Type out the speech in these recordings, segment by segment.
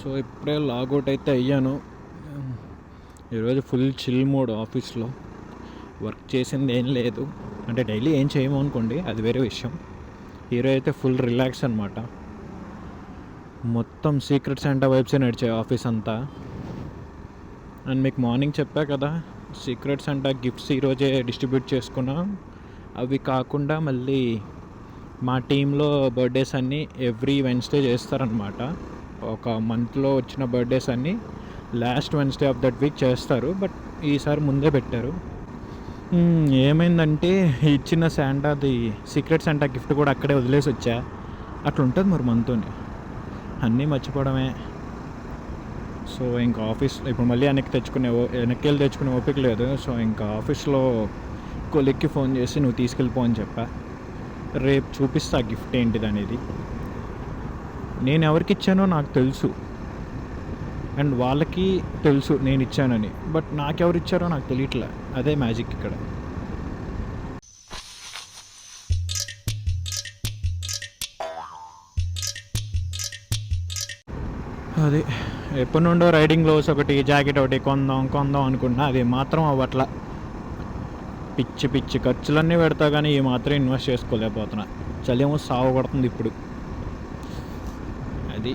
So ఇప్పుడే logout అయితే అయ్యాను. ఈరోజు ఫుల్ చిల్ మోడ్ ఆఫీస్లో. వర్క్ చేసింది ఏం లేదు, అంటే డైలీ ఏం చేయము అనుకోండి, అది వేరే విషయం. ఈరోజు అయితే ఫుల్ రిలాక్స్ అనమాట. మొత్తం సీక్రెట్ శాంటా వైబ్సే నడిచాయి ఆఫీస్ అంతా. అండ్ మీకు మార్నింగ్ చెప్పా కదా, సీక్రెట్ శాంటా గిఫ్ట్స్ ఈరోజే డిస్ట్రిబ్యూట్ చేసుకున్నాం. అవి కాకుండా మళ్ళీ మా టీంలో బర్త్డేస్ అన్నీ ఎవ్రీ వెన్స్డే చేస్తారనమాట. ఒక మంత్లో వచ్చిన బర్త్డేస్ అన్నీ last Wednesday of that week చేస్తారు, బట్ ఈసారి ముందే పెట్టారు. ఏమైందంటే ఇచ్చిన శాంటాది సీక్రెట్ శాంటా గిఫ్ట్ కూడా అక్కడే వదిలేసి వచ్చా. అట్లా ఉంటుంది మరి మనతోనే, అన్నీ మర్చిపోవడమే. సో ఇంకా ఆఫీస్ ఇప్పుడు మళ్ళీ వెనక్కి వెళ్ళి తెచ్చుకునే ఓపిక లేదు. సో ఇంకా ఆఫీస్లో కొలిక్కి ఫోన్ చేసి నువ్వు తీసుకెళ్ళిపో అని చెప్పా. రేపు చూపిస్తా గిఫ్ట్ ఏంటిది అనేది. నేను ఎవరికి ఇచ్చానో నాకు తెలుసు, అండ్ వాళ్ళకి తెలుసు నేను ఇచ్చానని, బట్ నాకెవరు ఇచ్చారో నాకు తెలియట్లే. అదే మ్యాజిక్ ఇక్కడ. అది ఎప్పటి నుండో రైడింగ్ గ్లోవ్స్ ఒకటి, జాకెట్ ఒకటి కొందాం అనుకున్నా, అది మాత్రం అవ్వట్లా. పిచ్చి ఖర్చులన్నీ పెడతా కానీ ఈ మాత్రం ఇన్వెస్ట్ చేసుకోలేకపోతున్నా. చలేమో సాగు కొడుతుంది ఇప్పుడు. అది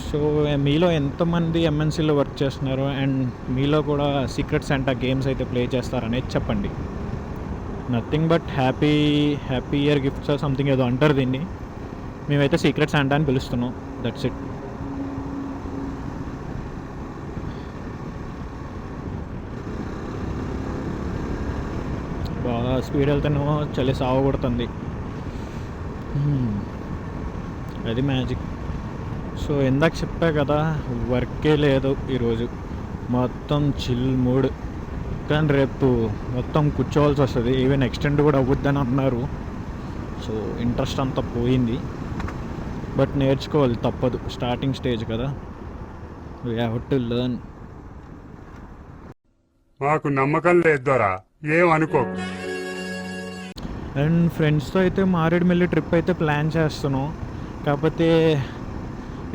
సో మీలో ఎంతమంది ఎంఎన్సీలో వర్క్ చేస్తున్నారు, అండ్ మీలో కూడా సీక్రెట్ శాంటా గేమ్స్ అయితే ప్లే చేస్తారనేది చెప్పండి. Nothing but happy year gifts something ఏదో అంటారు దీన్ని. మేమైతే సీక్రెట్ శాంటా అని పిలుస్తున్నాం. That's it. బాగా స్పీడ్ వెళ్తేనేమో చలి సాగు కొడుతుంది. అది మ్యాజిక్. సో ఇందాక చెప్పా కదా, వర్కే లేదు ఈరోజు, మొత్తం చిల్ మూడ్. కానీ రేపు మొత్తం కూర్చోవాల్సి వస్తుంది, ఈవెన్ ఎక్స్టెండ్ కూడా అవ్వద్దని అన్నారు. సో ఇంట్రెస్ట్ అంతా పోయింది, బట్ నేర్చుకోవాలి, తప్పదు. స్టార్టింగ్ స్టేజ్ కదా, వీ హ్యావ్ టు లెర్న్. మాకు నమ్మకం లేదు దొరా, ఏమనుకో. అండ్ ఫ్రెండ్స్తో అయితే మారేడుమిల్లి ట్రిప్ అయితే ప్లాన్ చేస్తున్నాం. కాకపోతే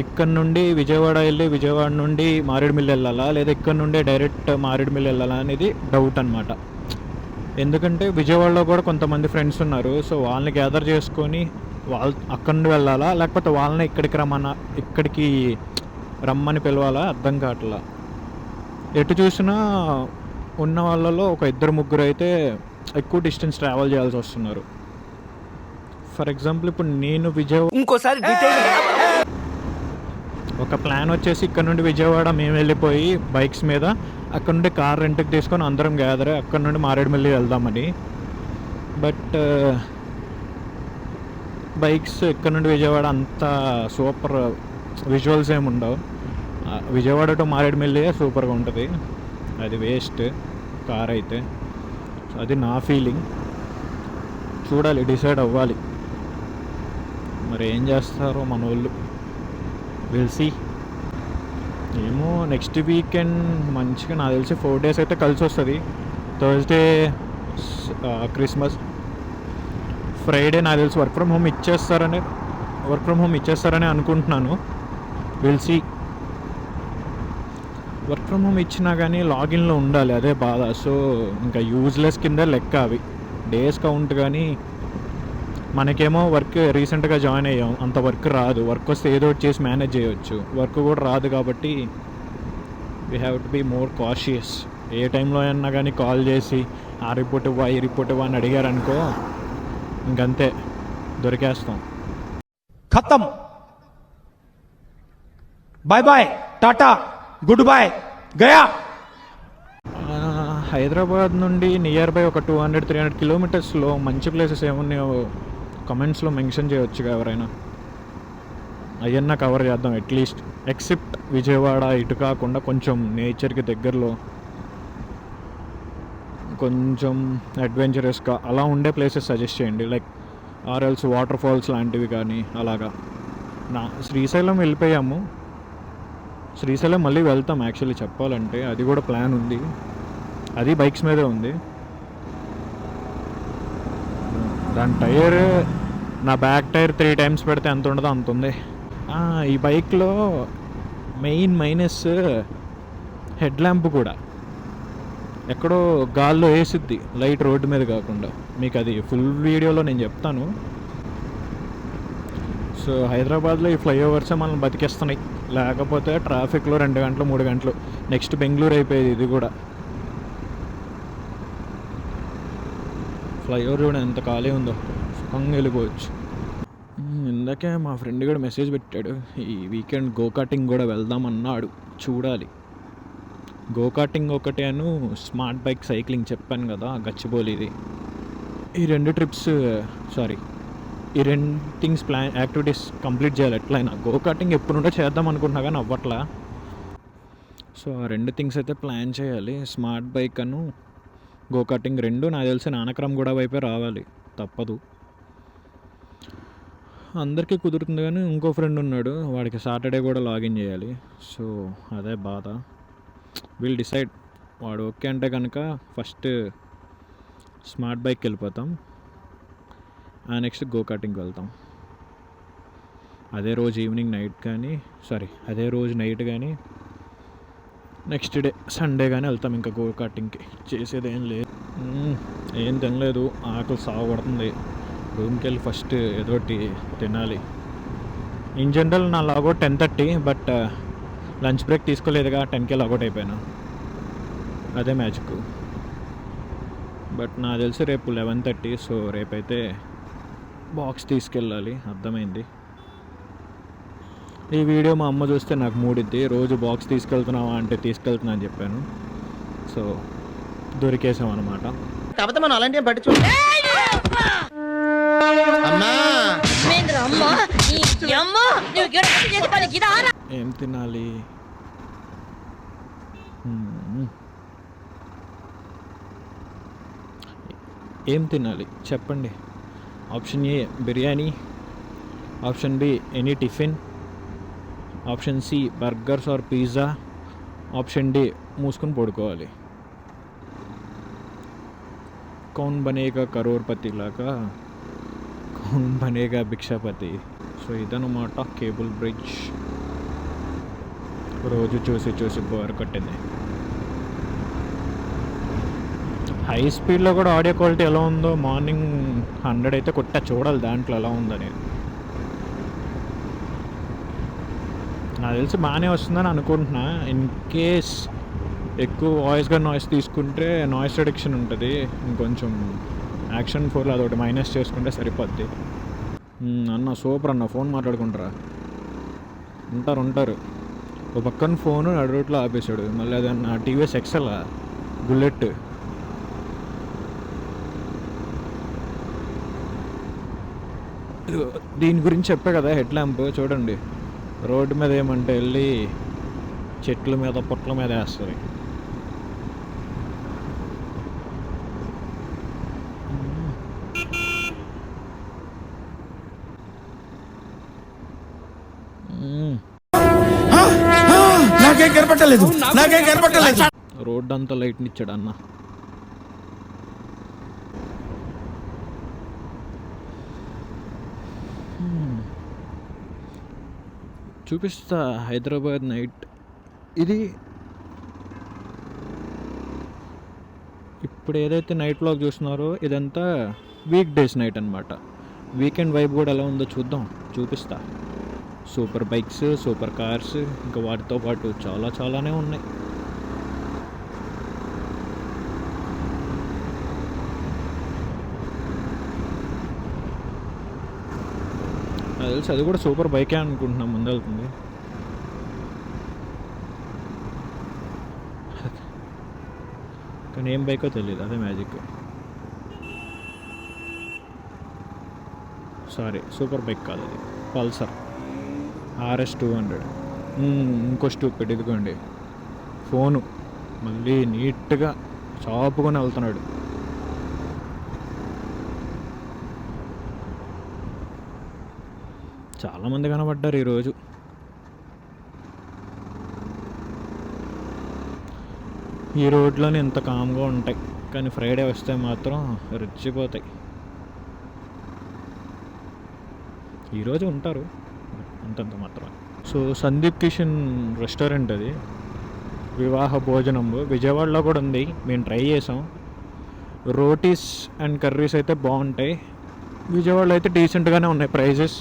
ఇక్కడ నుండి విజయవాడ వెళ్ళి విజయవాడ నుండి మారేడుమిల్లి వెళ్ళాలా, లేదా ఇక్కడ నుండే డైరెక్ట్ మారేడుమిల్లి వెళ్ళాలా అనేది డౌట్ అనమాట. ఎందుకంటే విజయవాడలో కూడా కొంతమంది ఫ్రెండ్స్ ఉన్నారు. సో వాళ్ళని గ్యాదర్ చేసుకొని అక్కడ నుండి వెళ్ళాలా, లేకపోతే వాళ్ళని ఇక్కడికి రమ్మని పిలవాలా, అర్థం కావట్లా. ఎటు చూసినా ఉన్న వాళ్ళలో ఒక 2-3 అయితే ఎక్కువ డిస్టెన్స్ ట్రావెల్ చేయాల్సి వస్తున్నారు. ఫర్ ఎగ్జాంపుల్ ఇప్పుడు నేను ఇంకోసారి ఒక ప్లాన్ వచ్చేసి ఇక్కడ నుండి విజయవాడ మేము వెళ్ళిపోయి బైక్స్ మీద, అక్కడ నుండి కార్ రెంట్కి తీసుకొని అందరం గ్యాదర్ అక్కడ నుండి మారేడుమిల్లి వెళ్దామని. బట్ బైక్స్ ఇక్కడ నుండి విజయవాడ అంత సూపర్ విజువల్స్ ఏమి ఉండవు. విజయవాడ టు మారేడుమిల్లి సూపర్గా ఉంటుంది, అది వేస్ట్ కార్ అయితే. అది నా ఫీలింగ్. చూడాలి, డిసైడ్ అవ్వాలి, మరి ఏం చేస్తారో మన వాళ్ళు. Will see. ఏమో నెక్స్ట్ వీకెండ్ మంచిగా నాకు తెలిసి 4 days అయితే కలిసి వస్తుంది. థర్స్డే క్రిస్మస్, ఫ్రైడే నాకు తెలిసి వర్క్ ఫ్రమ్ హోమ్ ఇచ్చేస్తారని అనుకుంటున్నాను. Will see. Work from home ఇచ్చినా కానీ లాగిన్లో ఉండాలి, అదే బాధ. సో ఇంకా యూజ్లెస్ కింద లెక్క అవి, డేస్ కౌంట్. కానీ మనకేమో వర్క్ రీసెంట్గా జాయిన్ అయ్యాం, అంత వర్క్ రాదు. వర్క్ వస్తే ఏదో ఒకటి చేసి మేనేజ్ చేయవచ్చు, వర్క్ కూడా రాదు. కాబట్టి we have to be more cautious. ఏ టైంలో అయినా కానీ కాల్ చేసి ఆ రిపోర్ట్ ఇవ్వ, ఈ రిపోర్ట్ ఇవ్వ అని అడిగారనుకో, ఇంకంతే, దొరికేస్తాం. ఖతం. Bye bye, tata, goodbye, గయా. హైదరాబాద్ నుండి నియర్ బై ఒక 200-300 కిలోమీటర్స్లో మంచి ప్లేసెస్ ఏమున్నాయో కమెంట్స్లో మెన్షన్ చేయొచ్చుగా ఎవరైనా. అవన్నీ కవర్ చేద్దాం అట్లీస్ట్. ఎక్సెప్ట్ విజయవాడ ఇటు కాకుండా కొంచెం నేచర్కి దగ్గరలో, కొంచెం అడ్వెంచరస్గా అలా ఉండే ప్లేసెస్ సజెస్ట్ చేయండి. లైక్ ఆర్ఎల్స్ వాటర్ ఫాల్స్ లాంటివి కానీ అలాగా. శ్రీశైలం వెళ్ళిపోయాము, శ్రీశైలం మళ్ళీ వెళ్తాం యాక్చువల్లీ చెప్పాలంటే. అది కూడా ప్లాన్ ఉంది, అది బైక్స్ మీదే ఉంది. దాని టైర్, నా బ్యాక్ టైర్ 3 times పెడితే ఎంత ఉండదో అంత ఉంది. ఈ బైక్లో మెయిన్ మైనస్ హెడ్ ల్యాంప్ కూడా ఎక్కడో గాల్లో వేసిద్ది లైట్ రోడ్డు మీద కాకుండా. మీకు అది ఫుల్ వీడియోలో నేను చెప్తాను. సో హైదరాబాద్లో ఈ ఫ్లైఓవర్సే మనల్ని బతికేస్తున్నాయి, లేకపోతే ట్రాఫిక్లో 2 గంటలు 3 గంటలు. నెక్స్ట్ బెంగళూరు అయిపోయేది ఇది కూడా. ఫ్లైఓవర్ కూడా ఎంత ఖాళీ ఉందో, సుఖంగా వెళ్ళిపోవచ్చు. ఇందాకే మా ఫ్రెండ్ కూడా మెసేజ్ పెట్టాడు, ఈ వీకెండ్ గోకాటింగ్ కూడా వెళ్దామన్నాడు. చూడాలి. గోకాటింగ్ ఒకటి అను స్మార్ట్ బైక్ సైక్లింగ్ చెప్పాను కదా, గచ్చిబౌలిది. ఈ 2 ట్రిప్స్ ఈ 2 థింగ్స్ యాక్టివిటీస్ కంప్లీట్ చేయాలి ఎట్లయినా. గోకాటింగ్ ఎప్పుడు నుండో చేద్దాం అనుకుంటున్నా కానీ అవ్వట్లా. సో ఆ 2 థింగ్స్ అయితే ప్లాన్ చేయాలి. స్మార్ట్ బైక్ అను గోకాటింగ్ 2 నాకు తెలిసి నానక్రమ్ కూడా వైపే రావాలి, తప్పదు. అందరికీ కుదురుతుంది కానీ ఇంకో ఫ్రెండ్ ఉన్నాడు, వాడికి సాటర్డే కూడా లాగిన్ చేయాలి. సో అదే బాధ. Will decide. వాడు ఓకే అంటే కనుక ఫస్ట్ స్మార్ట్ బైక్కి వెళ్ళిపోతాం, నెక్స్ట్ గోకాటింగ్కి వెళ్తాం. అదే రోజు ఈవినింగ్ అదే రోజు నైట్ కానీ నెక్స్ట్ డే సండే కానీ వెళ్తాం ఇంకా గోకాటింగ్కి. చేసేది ఏం లేదు, ఏం తినలేదు, ఆకలి సాగబడుతుంది. రూమ్కి వెళ్ళి ఫస్ట్ ఏదోటి తినాలి. ఇన్ జనరల్ నా లాగౌట్ 10:30, బట్ లంచ్ బ్రేక్ తీసుకోలేదుగా, 10కే లాగౌట్ అయిపోయాను. అదే మ్యాజిక్. బట్ నాకు తెలిసి రేపు 11:30. సో రేపైతే బాక్స్ తీసుకెళ్ళాలి, అర్థమైంది. ఈ వీడియో మా అమ్మ చూస్తే నాకు మూడిద్ది. రోజు బాక్స్ తీసుకెళ్తున్నావా అంటే తీసుకెళ్తున్నా అని చెప్పాను. సో దొరికేసాం అనమాట. కాకపోతే మనం అలాంటి పట్టించు. ఏం తినాలి? ఏం తినాలి చెప్పండి. Option A biryani, option B any tiffin, option C burgers or pizza, option D మూసుకొని పడుకోవాలి. కౌన్ బనేగా కరోర్పతి లాగా కౌన్ బనేగా భిక్షాపతి. సో ఇదన్నమాట కేబుల్ బ్రిడ్జ్. రోజు చూసి బోర్ కొట్టింది. హై స్పీడ్లో కూడా ఆడియో క్వాలిటీ ఎలా ఉందో, మార్నింగ్ 100 అయితే కొట్టా, చూడాలి దాంట్లో ఎలా ఉందని. నాకు తెలిసి బాగానే వస్తుందని అనుకుంటున్నా. ఇన్ కేస్ ఎక్కువ నాయిస్ తీసుకుంటే నాయిస్ రిడక్షన్ ఉంటుంది, ఇంకొంచెం యాక్షన్ 4 అదొకటి మైనస్ చేసుకుంటే సరిపోద్ది. అన్న సూపర్ అన్న, ఫోన్ మాట్లాడుకుంటారా? ఉంటారు. ఒక పక్కన ఫోను నడు రోడ్లో ఆపేశాడు. మళ్ళీ అదన్నా టీవీఎస్ ఎక్సెల్ బుల్లెట్. దీని గురించి చెప్పా కదా, హెడ్ ల్యాంప్ చూడండి. రోడ్డు మీద ఏమంటే వెళ్ళి చెట్ల మీద పొట్ల మీద వేస్తుంది. నాకేం కనపట్టలేదు. రోడ్డు అంతా లైట్ని ఇచ్చాడు అన్న. చూపిస్తా హైదరాబాద్ నైట్. ఇది ఇప్పుడు ఏదైతే నైట్ వ్లాగ్ చూస్తున్నారో ఇదంతా వీక్ డేస్ నైట్ అనమాట. వీకెండ్ వైబ్ కూడా ఎలా ఉందో చూపిస్తా. సూపర్ బైక్స్, సూపర్ కార్స్, ఇంకా వాటితో పాటు చాలానే ఉన్నాయి. అది తెలిసి అది కూడా సూపర్ బైకే అనుకుంటున్నాం, ముందు వెళ్తుంది. కానీ ఏం బైకో తెలియదు, అదే మ్యాజిక్. సూపర్ బైక్ కాదు అది, పల్సర్ RS 200. ఇంకో స్టూపిడ్, ఇదిగోండి ఫోను మళ్ళీ నీట్గా చాపుకొని వెళ్తున్నాడు. చాలామంది కనబడ్డారు ఈరోజు. ఈ రోడ్లోనే ఇంత కామ్గా ఉంటాయి, కానీ ఫ్రైడే వస్తే మాత్రం రెచ్చిపోతాయి. ఈరోజు ఉంటారు, అంతంత మాత్రం. సో సందీప్ కిషన్ రెస్టారెంట్ అది, వివాహ భోజనం విజయవాడలో కూడా ఉంది, మేము ట్రై చేసాం. రోటీస్ అండ్ కర్రీస్ అయితే బాగుంటాయి. విజయవాడలో అయితే డీసెంట్గానే ఉన్నాయి ప్రైజెస్,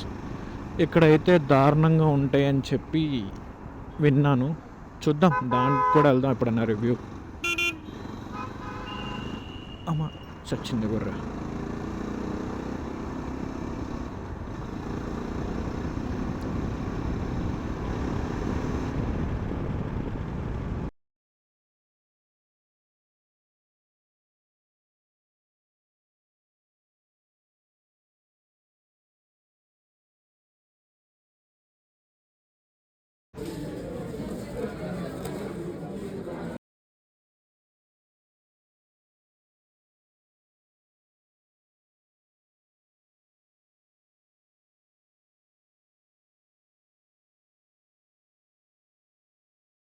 ఇక్కడైతే దారుణంగా ఉంటాయి అని చెప్పి విన్నాను. చూద్దాం, దానికి కూడా వెళ్దాం ఎప్పుడన్నా రివ్యూ. అమ్మ చచ్చింది గుర్ర.